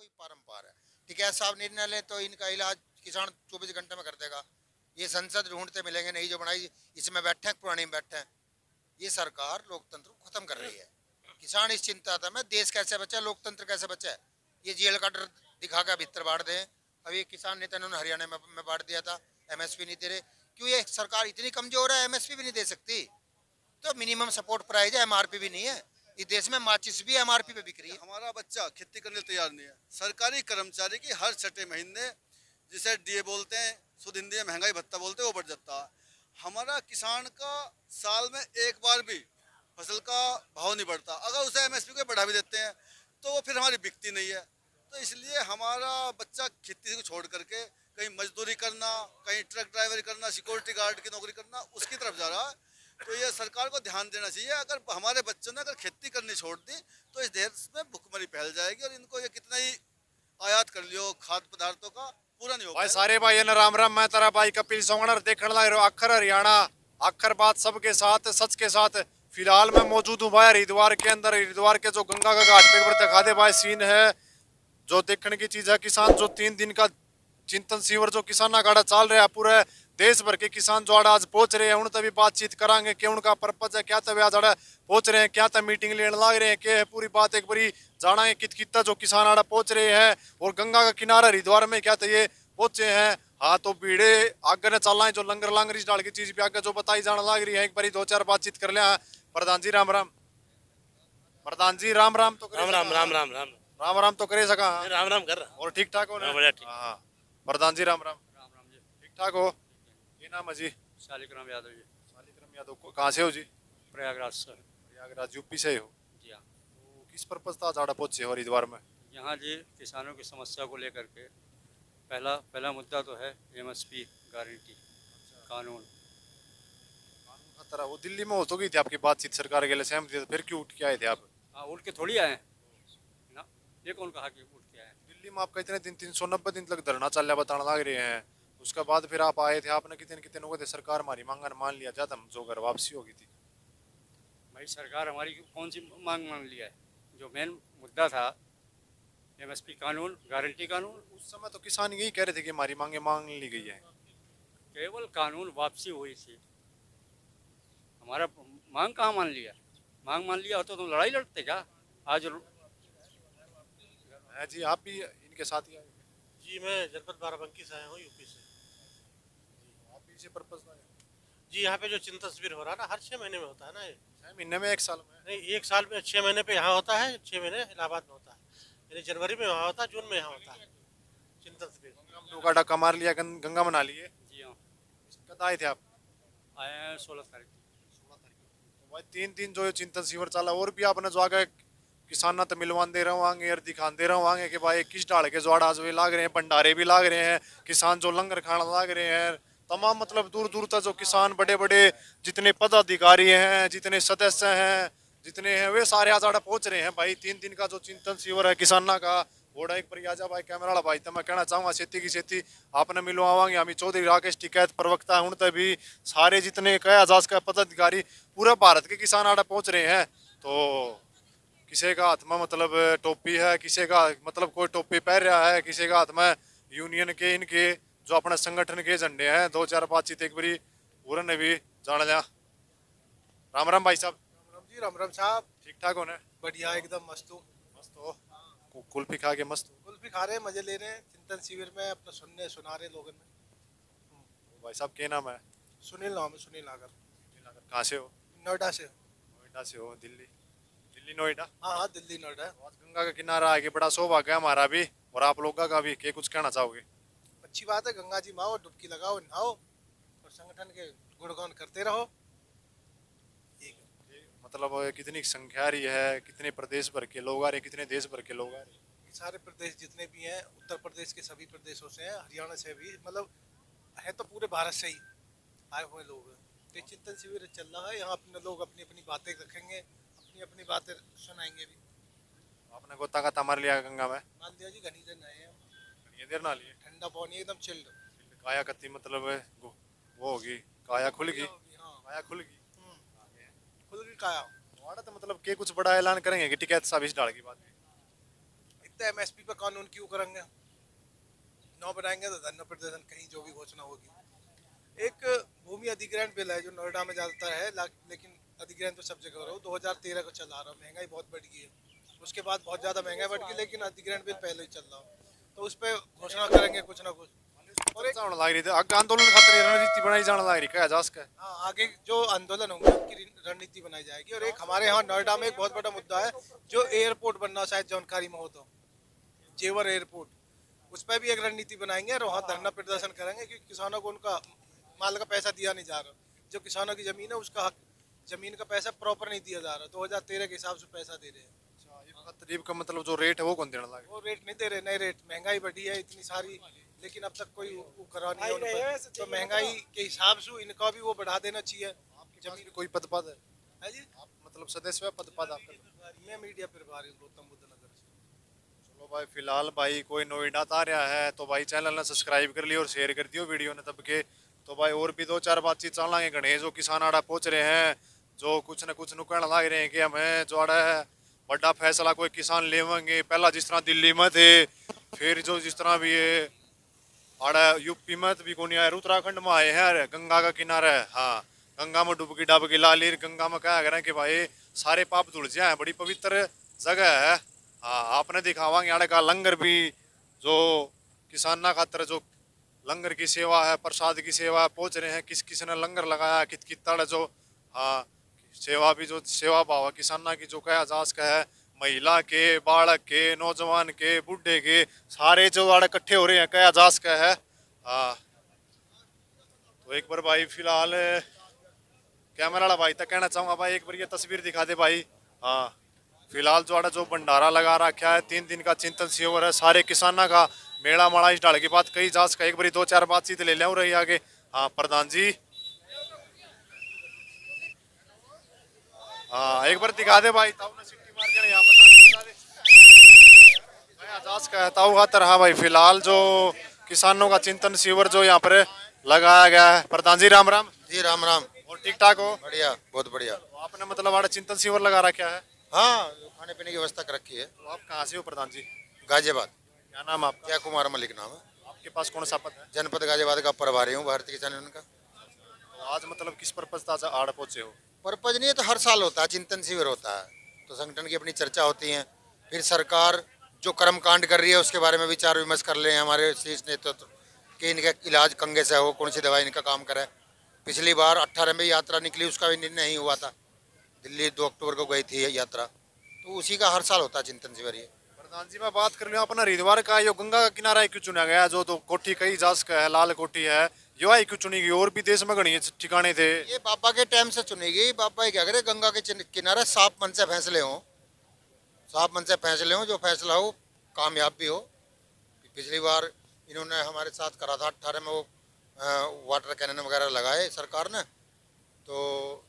वही पारंपार है। टिकैत साहब निर्णय ले तो इनका इलाज किसान 24 घंटे में कर देगा। ये संसद ढूंढते मिलेंगे नहीं, जो बनाई इसमें बैठे हैं, पुरानी में बैठे हैं। ये सरकार लोकतंत्र को खत्म कर रही है। किसान इस चिंता था मैं देश कैसे बचे, लोकतंत्र कैसे बचे। ये जेल का डर दिखा कर भीतर बांट दें। अभी किसान नेता इन्होंने हरियाणा में बांट दिया था, एमएसपी नहीं दे रहे। क्यों ये सरकार इतनी कमजोर है, एमएसपी भी नहीं दे सकती। तो मिनिमम सपोर्ट प्राइस है, एमआरपी भी नहीं है। इस देश में माचिस भी एमआरपी पे बिक रही है। हमारा बच्चा खेती करने तैयार नहीं है। सरकारी कर्मचारी की हर छठे महीने, जिसे डीए बोलते हैं, शुद्ध हिंदी में महंगाई भत्ता बोलते हैं, वो बढ़ जाता है। हमारा किसान का साल में एक बार भी फसल का भाव नहीं बढ़ता। अगर उसे एमएसपी को बढ़ा भी देते हैं तो वो फिर हमारी बिकती नहीं है। तो इसलिए हमारा बच्चा खेती को छोड़ करके कहीं मजदूरी करना, कहीं ट्रक ड्राइवरी करना, सिक्योरिटी गार्ड की नौकरी करना, उसकी तरफ जा रहा है। तो ये सरकार को ध्यान देना चाहिए। अगर हमारे बच्चों ने अगर खेती करनी छोड़ दी तो इस देश में भुखमरी फैल जाएगी। और इनको ये कितना ही आयात कर लियो खाद्य पदार्थों का, पूरा नहीं हो भाई पाएगा। सारे भाई ने राम राम। मैं तेरा भाई कपिल सोंगणर देखने लग रहे हो अखर हरियाणा, अखर बात सबके साथ, सच के साथ। फिलहाल मैं मौजूद हूँ भाई हरिद्वार के अंदर। हरिद्वार के जो गंगा का घाट पे दिखा दे भाई सीन है जो देखने की चीज है। किसान जो 3 दिन का चिंतन शिविर जो किसान आघाड़ा चल रहा है, पूरे देश भर के किसान जो आज पहुंच रहे हैं, उन तभी बातचीत करांगे कि उनका पर्पज है, क्या तभी आज पहुंच रहे हैं, क्या तब मीटिंग लेने लग रहे हैं, क्या है पूरी बात एक बारी जाना कित कितना जो किसान आड़ा पहुंच रहे हैं। और गंगा का किनारा हरिद्वार में क्या ये पहुंचे हैं। हाँ तो भीड़े आगे न चलना है, जो लंगर लांगरी डाल की चीज भी आगे जो बताई जाने लग रही है। एक बारी 2-4 बातचीत कर लिया। प्रधान जी राम राम। प्रधान जी राम राम तो राम राम राम राम राम राम राम तो करे सका। राम राम कर रहा। और ठीक ठाक हो ना? बढ़िया ठीक। हाँ प्रधान जी राम राम। राम राम जी। ठीक ठाक हो? ये नाम है जी? शालिग्राम यादव जी। शालिग्राम यादव। कहाँ से हो जी? प्रयागराज से। प्रयागराज यूपी से ही हो? जी हाँ। तो किस पर्पज था झाड़ा पहुंचे हो हरिद्वार में? यहाँ जी किसानों की समस्या को लेकर के पहला मुद्दा तो है एमएसपी गारंटी कानून। कानून खतरा वो दिल्ली में हो तो गई थी आपकी बातचीत सरकार के लिए सहमति थी, फिर क्यों उठ के आए थे आप? हाँ उठ के थोड़ी आए हैं ना। ये कौन कहा कि उठ के आए हैं? दिल्ली में आपका इतने दिन 390 दिन तक धरना चल रहा बताने लग रहे हैं। उसके बाद फिर आप आए थे, आपने कितने कितने लोगों थे सरकार हमारी मांगन मान लिया जाता हम जो घर वापसी होगी थी। भाई सरकार हमारी कौन सी मांग मान लिया है? जो मेन मुद्दा था एमएसपी कानून, गारंटी कानून। उस समय तो किसान यही कह रहे थे कि हमारी मांगे मांग ली गई है। केवल कानून वापसी हुई थी, हमारा मांग कहाँ मान लिया? मांग मान लिया होता तो लड़ाई लड़ते क्या आज? है जी आप भी इनके साथ ही आए? जी मैं जनपद बाराबंकी से आया हूँ, यूपी से। आप भी इसी पर्पज में आए? जी यहाँ पे जो चिंतन शिविर हो रहा है ना, हर 6 महीने में होता है ना ये। 6 महीने में, 1 साल में? नहीं, 1 साल में 6 महीने पे यहाँ होता है, 6 महीने इलाहाबाद में होता है। यानी जनवरी में वहाँ होता है, जून में यहाँ होता है चिंतन शिविर। गंगा डक्का मार लिया, गंगा मना लिए? जी हाँ। कब आए थे आप? आए हैं 16 तारीख। तो भाई 3 दिन जो ये चिंतन शिविर चला, और भी आपने जो आगे किसान तो मिलवान दे रहे होंगे और दिखान दे रहे होंगे कि भाई किस डाल के जो आज भी लाग रहे हैं, भंडारे भी लाग रहे हैं, किसान जो लंगर खाना लाग रहे हैं, तमाम मतलब दूर दूर तक जो किसान बड़े बड़े जितने पदाधिकारी हैं, जितने सदस्य हैं, जितने हैं, वे सारे आज पहुंच रहे हैं। भाई 3 दिन का जो चिंतन शिविर है किसाना का, घोड़ा एक पर आजा भाई कैमरा वाला भाई। तो मैं कहना चाहूँगा खेती की खेती आपने मिलवावांगे। हम चौधरी राकेश टिकैत प्रवक्ता हूँ, तभी सारे जितने कहे आजाद का पदाधिकारी पूरे भारत के किसान आड़ा पहुँच रहे हैं। तो किसी का हाथ में मतलब टोपी है, किसी का मतलब कोई टोपी पहन रहा है, किसी का हाथ में यूनियन के इनके जो अपने संगठन के झंडे हैं। 2-4 बातचीत एक बारी पूरा ने भी जान लिया। राम राम भाई साहब। राम जी, राम राम साहब। ठीक ठाक हो ना? बढ़िया एकदम मस्त हूँ। मस्त हो? कुल्फी खा के मस्त हो? कुल्फी खा रहे हैं, मजे ले रहे हैं चिंतन शिविर में, अपना सुना रहे लोगों में। भाई साहब क्या नाम है? सुनील नाम है, सुनील नागर। कहाँ से हो? नोएडा से। नोएडा से हो? दिल्ली दिल्ली नोएडा? हाँ हाँ, दिल्ली नोएडा। आज गंगा का किनारा आके बड़ा सौभाग्य है हमारा भी और आप लोगों का भी। क्या कुछ कहना चाहोगे? अच्छी बात है, गंगा जी में आओ, डुबकी लगाओ, नहाओ और संगठन के गुणगान करते रहो। मतलब कितनी संख्या रही है, कितने प्रदेश भर के लोग आ रहे हैं, कितने देश भर के लोग आ रहे हैं? ये सारे प्रदेश जितने भी हैं, उत्तर प्रदेश के सभी प्रदेशों से हैं, हरियाणा से भी, मतलब है तो पूरे भारत से ही आए हुए लोग हैं। तो चिंतन शिविर चल रहा है, यहाँ अपने लोग अपनी अपनी बातें रखेंगे, अपनी अपनी बातें सुनाएंगे भी। आपने गोता का तमर लिया गंगा में? मान लिया जी, घनी दिन आए हैं, ये देर ना लिए? ठंडा पानी एकदम चिल्ड। काया कत्ती मतलब वो होगी, काया खुल गई? हाँ, काया खुल गई? खुल की काया। तो मतलब के कुछ बड़ा ऐलान करेंगे कि टिकैत साहब इस डाल की बात? बोलते हैं एमएसपी पर कानून क्यों करेंगे, 9 बनाएंगे तो धरना प्रदर्शन कहीं जो भी घोषणा होगी। एक भूमि अधिग्रहण बिल है जो नोएडा में ज्यादातर है, लेकिन अधिग्रहण तो सब जगह हो रहा है। 2013 को चला रहा, महंगाई बहुत बढ़ गई है, उसके बाद बहुत ज्यादा महंगाई बढ़ गई, लेकिन अधिग्रहण बिल पहले ही चल रहा, तो उस पर घोषणा करेंगे कुछ ना कुछ। और एक जाने लग रही थी आगे आंदोलन खातिर रणनीति बनाई जाने लग रही कहा जा सके। हाँ, आगे जो आंदोलन होंगे उनकी रणनीति बनाई जाएगी। और एक हमारे यहाँ नोएडा में एक बहुत बड़ा मुद्दा है, जो एयरपोर्ट बनना शायद जानकारी में हो तो जेवर एयरपोर्ट, उस पर भी एक रणनीति बनाएंगे और वहाँ धरना प्रदर्शन करेंगे, क्योंकि किसानों को उनका माल का पैसा दिया नहीं जा रहा। जो किसानों की जमीन है उसका हक, जमीन का पैसा प्रॉपर नहीं दिया जा रहा। 2013 के हिसाब से पैसा दे रहे हैं, तकरीब का मतलब जो रेट है वो कौन देने लगे? वो रेट नहीं दे रहे, नए रेट। महंगाई बढ़ी है इतनी सारी, लेकिन अब तक कोई वो करा नहीं है उन पर। तो महंगाई के हिसाब से इनका भी वो बढ़ा देना चाहिए। जमीन कोई पद पद है जी, आप मतलब सदस्य है पद पद आपका? मैं मीडिया प्रभारी हूँ गौतम बुद्ध नगर से। चलो भाई फिलहाल भाई कोई नोएडा आ रहा है तो भाई चैनल ने सब्सक्राइब कर लियो और शेयर कर दियो वीडियो ने तब के। तो भाई और भी 2-4 बातचीत चल लाएंगे गणेश जो किसान आड़ा पहुंच रहे हैं, जो कुछ न कुछ नुकड़ लग रहे हैं कि हमें जो आड़ा है बड़ा फैसला कोई किसान लेवेंगे। पहला जिस तरह दिल्ली में थे, फिर जो जिस तरह भी ये आड़ा यूपी में भी कौन आए, उत्तराखंड में आए हैं गंगा का किनारा है। हाँ, गंगा में डुबकी डाबकी ला ली, गंगा में क्या करें कि भाई सारे पाप धुल जाए, बड़ी पवित्र जगह है। हाँ, आपने दिखावांगे आड़े का लंगर भी जो किसाना खातर जो लंगर की सेवा है, प्रसाद की सेवा पहुंच रहे हैं, किस किस ने लंगर लगाया कित कितड़ जो। हाँ, सेवा भी जो सेवा भाव है किसाना की जो कहा जास का है, महिला के, बालक के, नौजवान के, बुढ़े के, सारे जो आड़े इकट्ठे हो रहे हैं कया जास का है। हाँ, तो एक बार भाई फिलहाल कैमरा वाला भाई तक कहना चाहूंगा भाई एक बार ये तस्वीर दिखा दे भाई। हाँ, फिलहाल जो आड़ा जो भंडारा लगा रखा है, 3 दिन का चिंतन शिविर है, सारे किसाना का मेला माड़ा इस डाल के बाद कई जांच का एक बार 2-4 बातचीत ले लिया रही आगे। हाँ प्रधान जी, हाँ एक बार दिखा दे भाई, ताऊ ने सिटी मार के यहाँ बता दे जांच का है ताऊ खातर। हाँ भाई फिलहाल जो किसानों का चिंतन शिविर जो यहाँ पर लगाया गया है। प्रधान जी राम राम। जी राम राम। और ठीक ठाक हो? बढ़िया, बहुत बढ़िया। तो आपने मतलब आड़ा चिंतन शिविर लगा रखा है? हाँ, खाने पीने की व्यवस्था कर रखी है। तो आप कहाँ से हो प्रधान जी? गाजियाबाद। क्या नाम आपका? जय कुमार मलिक नाम है। आपके पास कौन सा पद है? जनपद गाजियाबाद का प्रभारी हूँ भारतीय किसान यूनियन का। तो आज मतलब किस पर्पज से आड़ पहुंचे हो? पर्पज नहीं है तो हर साल होता है, चिंतन शिविर होता है, तो संगठन की अपनी चर्चा होती है, फिर सरकार जो कर्म कांड कर रही है उसके बारे में विचार विमर्श कर ले हमारे शीर्ष नेतृत्व कि इनका इलाज कंगे से हो, कौन सी दवाई इनका काम करे। पिछली बार 18 में यात्रा निकली, उसका भी निर्णय नहीं हुआ था, दिल्ली 2 अक्टूबर को गई थी यात्रा, तो उसी का हर साल होता है चिंतन शिविर। ये प्रधान जी मैं बात कर रहा हूँ अपना हरिद्वार का, यो गंगा का किनारा क्यों चुना गया? जो तो कोठी कई जास का है, लाल कोठी है, यो आई क्यों चुनी गई? और भी देश में गणी ठिकाने थे। ये बाबा के टाइम से चुनी गई। बाबा ये क्या करे, गंगा के किनारे साफ मन से फैसले हों, साफ मन से फैसले हों, जो फैसला हो कामयाब भी हो। पिछली बार इन्होंने हमारे साथ करा था 18 में, वो वाटर कैनन वगैरह लगाए सरकार ने, तो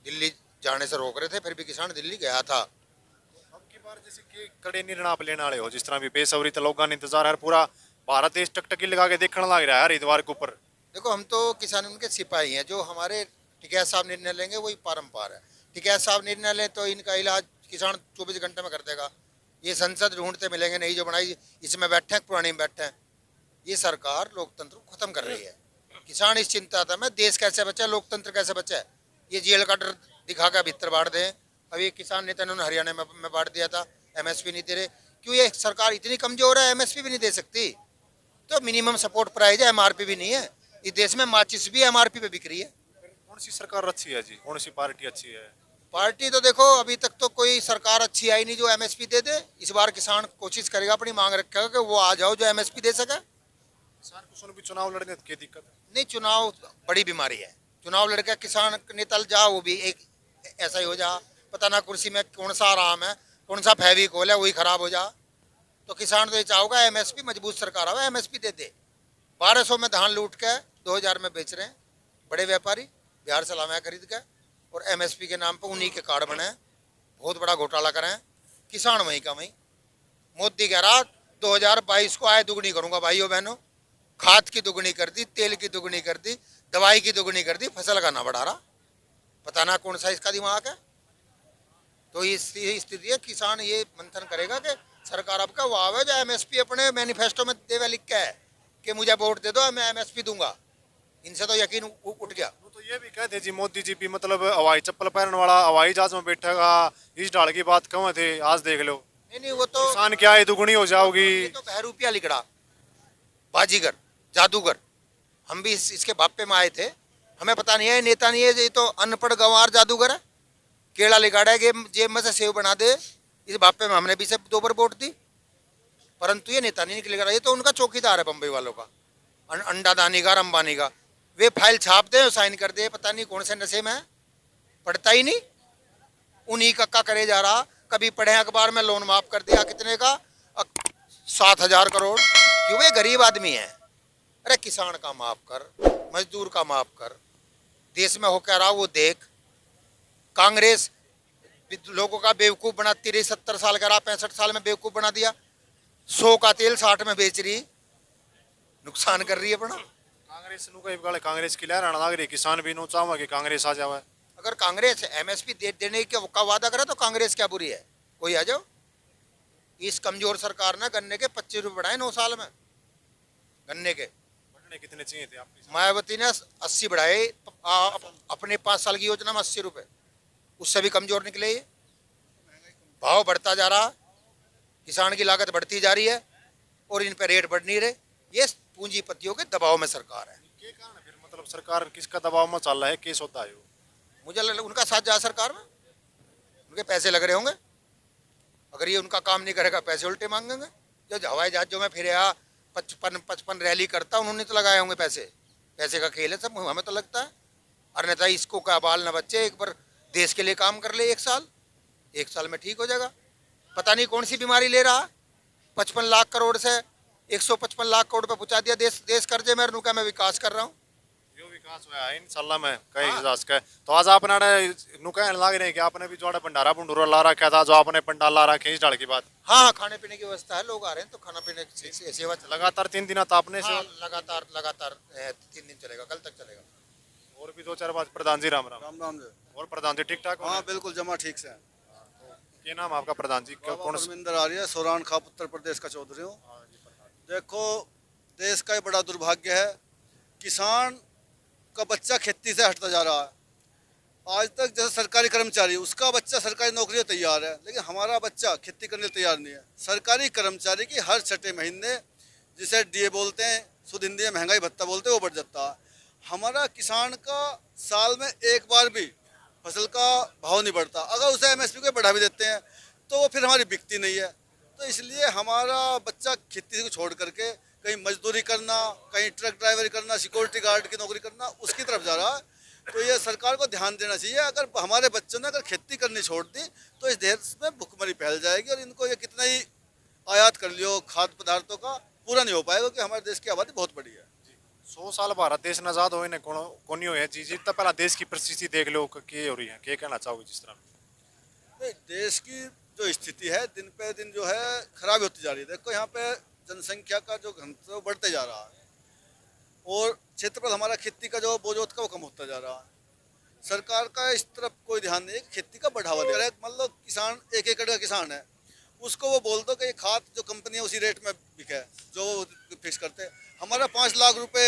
दिल्ली जाने से रोक रहे थे, फिर भी किसान दिल्ली गया था। अब की बार जैसे कि कड़े निर्णय आप लेने वाले हो, जिस तरह भी बेसब्री तो लोगों ने इंतजार है, पूरा भारत देश टकटकी लगा के देखने लग रहा है हरिद्वार के ऊपर। देखो हम तो किसान उनके सिपाही हैं, जो हमारे टिकैत साहब निर्णय लेंगे वही पारंपार है। टिकैत साहब निर्णय लें तो इनका इलाज किसान 24 घंटे में कर देगा। ये संसद ढूंढते मिलेंगे नहीं, जो बनाई इसमें बैठे हैं पुरानी में बैठे हैं। ये सरकार लोकतंत्र को खत्म कर रही है। किसान इस चिंता था, मैं देश कैसे बचे, लोकतंत्र कैसे बचे। ये जेल का डर दिखा कर भीतर बांट दें। अभी किसान नेता इन्होंने हरियाणा में बांट दिया था, एमएसपी नहीं दे रहे। क्यों ये सरकार इतनी कमजोर है, एमएसपी भी नहीं दे सकती? तो मिनिमम सपोर्ट प्राइस है, एमआरपी भी नहीं है। इस देश में माचिस भी एमआरपी पे बिक रही है। कौन सी सरकार अच्छी है जी? कौन सी पार्टी अच्छी है? पार्टी तो देखो अभी तक तो कोई सरकार अच्छी आई नहीं जो एमएसपी दे दे। इस बार किसान कोशिश करेगा, अपनी मांग रखेगा कि वो आ जाओ जो एमएसपी दे सके। किसान को सुन भी चुनाव लड़ने की दिक्कत है? नहीं, चुनाव बड़ी बीमारी है। चुनाव लड़के किसान नेता जा, वो भी एक ऐसा ही हो जा, पता ना कुर्सी में कौन सा आराम है, कौन सा फेविकोल है, वही खराब हो जा। तो किसान तो ये चाहोगा एमएसपी, मजबूत सरकार आवे, एमएसपी दे दे। 1200 में धान लूट के 2000 में बेच रहे हैं बड़े व्यापारी, बिहार से लावा खरीद के, और एमएसपी के नाम पर उन्हीं के कार्ड बने, बहुत बड़ा घोटाला करें। किसान वहीं का वहीं। मोदी कह रहा 2022 को आय दुगनी करूंगा भाइयों बहनों, खाद की दुगनी कर दी, तेल की दुगनी कर दी, दवाई की दुगनी कर दी, फसल का ना बढ़ा रहा। पता ना कौन सा इसका दिमाग है। तो इस स्थिति है, किसान ये मंथन करेगा कि सरकार अब का वो आवे जो एमएसपी अपने मैनिफेस्टो में देवे लिख के है कि मुझे वोट दे दो मैं एमएसपी दूंगा। इनसे तो यकीन उठ गया। वो तो ये भी कहते जी मोदी जी भी मतलब हवाई चप्पल पहनने वाला हवाई जहाज में बैठेगा, इस डाल की बात कहाँ थे, आज देख लो नहीं वो तो किसान क्या है दुगुनी हो जाओगी। ये तो बहरूपिया लिखड़ा, बाजीगर, जादूगर। हम भी इसके बापे में आए थे, हमें पता नहीं है नेता नहीं है, ये तो अनपढ़ गंवार जादूगर है। केड़ा लिगाड़ा है जेब में से सेव बना दे, इस बापे में हमने भी सब 2 बार वोट दी, परंतु ये नेता नहीं निकलेगा। ये तो उनका चौकीदार है बम्बई वालों का, अंडा दानी का अंबानी का। वे फाइल छाप दे साइन कर दे, पता नहीं कौन से नशे में है, पढ़ता ही नहीं, उन्हीं का करे जा रहा। कभी पढ़े अखबार में लोन माफ कर दिया कितने का, 7,000 करोड़। क्यों? वे गरीब आदमी है। अरे किसान का माफ कर, मजदूर का माफ कर, देश में हो क्या रहा वो देख। कांग्रेस लोगों का बेवकूफ बनाती रही, 70 साल का रहा, 65 साल में बेवकूफ बना दिया। 100 का तेल 60 में बेच रही, नुकसान कर रही है अपना। कांग्रेस नु कई गाले कांग्रेस की लहर आना लग रही, किसान भी नो चाहवा कि कांग्रेस आ जावे। अगर कांग्रेस एमएसपी देने का वादा करे तो कांग्रेस क्या बुरी है, कोई आ जाओ। इस कमजोर सरकार ने गन्ने के 25 रुपए बढ़ाए 9 साल में। गन्ने के बढ़ने कितने चाहिए थे आपके? मायावती ने 80 बढ़ाए अपने 5 साल की योजना में 80 रुपए, उससे भी कमजोर निकले। ये भाव बढ़ता जा रहा, किसान की लागत बढ़ती जा रही है और इन पे रेट बढ़ नहीं रहे। ये पूंजीपतियों के दबाव में सरकार है। के कारण फिर मतलब सरकार किसका दबाव में चल रहा है, केस होता है? मुझे उनका साथ जा सरकार में, उनके पैसे लग रहे होंगे। अगर ये उनका काम नहीं करेगा पैसे उल्टे मांगेंगे। जो हवाई जहाजों में फिर 55 रैली करता, उन्होंने तो लगाए होंगे पैसे। पैसे का खेल है सब, हमें तो लगता है। और नेता इसको क्या बाल न बच्चे, एक बार देश के लिए काम कर ले, 1 साल में ठीक हो जाएगा। पता नहीं कौन सी बीमारी ले रहा, 55 लाख करोड़ से 155 लाख करोड़ पे पहुंचा दिया देश कर्जे में। नुका मैं विकास कर रहा हूँ, जो विकास हुआ है इंशाल्लाह में कई हिसाब का। तो आज आपने नुका लग रहे हैं कि आपने भी जो भंडारा भंडूरा ला रखा था, जो आपने पंडाल ला रखे इस डाल की बात। हाँ खाने पीने की व्यवस्था है, लोग आ रहे हैं तो खाना पीने की सेवा लगातार 3 दिन तो आपने हाँ, लगातार 3 दिन चलेगा, कल तक चलेगा। और भी 2-4 बात। प्रधान जी राम राम। राम राम जी। और प्रधान जी ठीक ठाक? हाँ बिल्कुल जमा ठीक से। क्या नाम आपका प्रधान जी? कौन सा? परमिंदर आर्य, सोरान खाप, उत्तर प्रदेश का चौधरी हूँ। देखो देश का ये बड़ा दुर्भाग्य है, किसान का बच्चा खेती से हटता जा रहा है। आज तक जैसे सरकारी कर्मचारी, उसका बच्चा सरकारी नौकरी तैयार है, लेकिन हमारा बच्चा खेती करने तैयार नहीं है। सरकारी कर्मचारी की हर 6 महीने, जिसे डीए बोलते हैं, शुद्ध हिंदी में महंगाई भत्ता बोलते हैं, वो बढ़ जाता है। हमारा किसान का साल में एक बार भी फसल का भाव नहीं बढ़ता। अगर उसे एमएसपी को बढ़ा भी देते हैं तो वो फिर हमारी बिकती नहीं है। तो इसलिए हमारा बच्चा खेती को छोड़ करके कहीं मजदूरी करना, कहीं ट्रक ड्राइवरी करना, सिक्योरिटी गार्ड की नौकरी करना, उसकी तरफ जा रहा है। तो ये सरकार को ध्यान देना चाहिए। अगर हमारे बच्चों ने अगर खेती करनी छोड़ दी तो इस देश में भुखमरी फैल जाएगी, और इनको ये कितना ही आयात कर लियो खाद्य पदार्थों का, पूरा नहीं हो पाएगा, क्योंकि हमारे देश की आबादी बहुत बड़ी है। 100 साल भारत देश आजाद हुए कौन हो जी जी, तब पहला देश की परिस्थिति देख लो कि हो रही है, क्या कहना चाहोगे जिस तरह? नहीं, देश की जो स्थिति है दिन पे दिन जो है खराब होती जा रही है। देखो यहाँ पे जनसंख्या का जो घनत्व बढ़ते जा रहा है, और क्षेत्रफल हमारा खेती का जो बोझोत का वो कम होता जा रहा है। सरकार का इस तरफ कोई ध्यान नहीं है, खेती का बढ़ावा दे रहा है। मान लो किसान 1 एकड़ का किसान है, उसको वो बोल दो कि ये खाद जो कंपनी है उसी रेट में बिके, जो फिक्स करते हैं। हमारा 5 लाख रुपए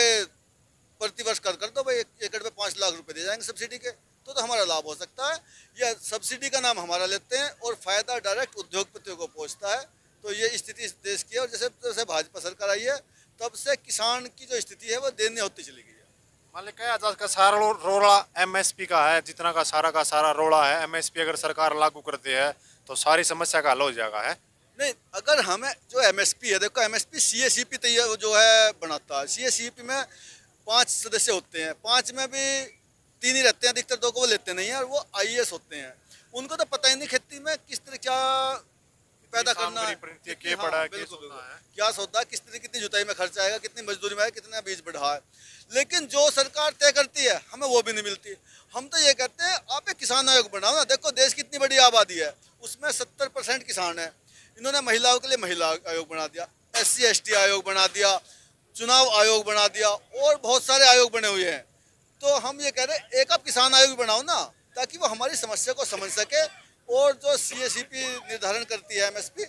प्रति वर्ष कर दो भाई, 1 एकड़ पे 5 लाख रुपए दे जाएंगे सब्सिडी के, तो हमारा लाभ हो सकता है। यह सब्सिडी का नाम हमारा लेते हैं और फायदा डायरेक्ट उद्योगपतियों को पहुंचता है। तो ये स्थिति इस देश की है, और जैसे जैसे भाजपा सरकार आई है तब से किसान की जो स्थिति है वो दयनीय होती चली गई है। मान लीजिए आज का सारा रोड़ा एमएसपी का है, जितना का सारा रोड़ा है एमएसपी अगर सरकार लागू करती है तो सारी समस्या का हल हो जाएगा है? नहीं, अगर हमें जो एमएसपी है, देखो एमएसपी सीएसीपी तैयार जो है बनाता है। सीएसीपी में 5 सदस्य होते हैं, 5 में भी 3 ही रहते हैं, अधिकतर 2 को वो लेते नहीं है, और वो आईएएस होते हैं। उनको तो पता ही नहीं खेती में किस तरह क्या पैदा करना है, क्या सौदा, किस तरह कितनी जुताई में खर्च आएगा, कितनी मजदूरी में है, कितना बीज बढ़ा है। लेकिन जो सरकार तय करती है हमें वो भी नहीं मिलती। हम तो ये कहते हैं आप एक किसान आयोग बनाओ ना। देखो देश की इतनी बड़ी आबादी है, उसमें 70% किसान है। इन्होंने महिलाओं के लिए महिला आयोग बना दिया, SC ST आयोग बना दिया, चुनाव आयोग बना दिया, और बहुत सारे आयोग बने हुए हैं। तो हम ये कह रहे हैं एक आप किसान आयोग बनाओ ना, ताकि वो हमारी समस्या को समझ सके, और जो CACP निर्धारण करती है MSP,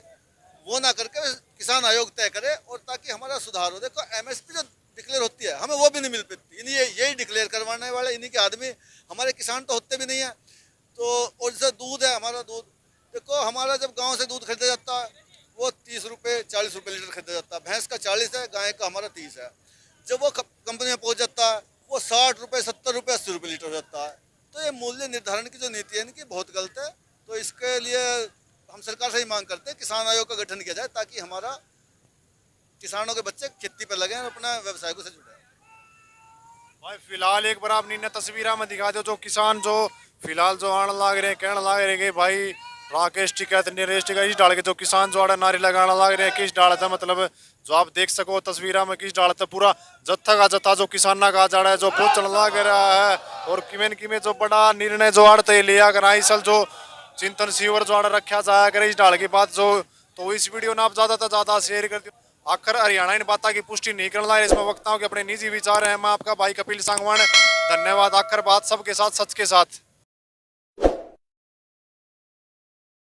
वो ना करके किसान आयोग तय करे और ताकि हमारा सुधार हो। देखो एमएसपी जो डिक्लेयर होती है हमें वो भी नहीं मिल पाती, इन्हीं यही डिक्लेयर करवाने वाले इन्हीं के आदमी, हमारे किसान तो होते भी नहीं है। तो और जैसे दूध है, हमारा दूध देखो, हमारा जब गांव से दूध खरीदा जाता है वो 30 रुपये 40 रुपये लीटर खरीदा जाता है, भैंस का 40 है, गाय का हमारा 30 है। जब वो कंपनी में पहुंच जाता है वो 60 रुपये 70 रुपये 80 रुपये लीटर हो जाता है। तो ये मूल्य निर्धारण की जो नीति है इनकी बहुत गलत है। तो इसके लिए हम सरकार से ही मांग करते हैं किसान आयोग का गठन किया जाए ताकि हमारा किसानों के बच्चे खेती पर लगे और अपना व्यवसाय को से जुड़े। भाई फिलहाल एक बार आप नीने तस्वीर में दिखा दो जो किसान जो फिलहाल जो आने लाग रहे हैं, कहने लाग रहे हैं कि भाई राकेश टिकैत नरेश टिकैत इस डाल के जो किसान जो आड़े नारे लगाना लाग रहे हैं, किस डाल था मतलब जो आप देख सको तस्वीर में किस डाल था पूरा जत्था का जत्था जो किसाना का जा रहा है जो पहुंचने लाग रहा है। और किमें जो बड़ा निर्णय जो आड़ते लिया कर सल जो चिंतन शिविर जो आड़ रखा जाया करे इस डाल की बात जो, तो इस वीडियो ने आप ज्यादा से ज्यादा शेयर कर दियो। आखिर हरियाणा इन बातों की पुष्टि नहीं करना है, इसमें वक्ताओं के अपने निजी विचार हैं। मैं आपका भाई कपिल सांगवान, धन्यवाद। आखिर बात सबके साथ सच के साथ।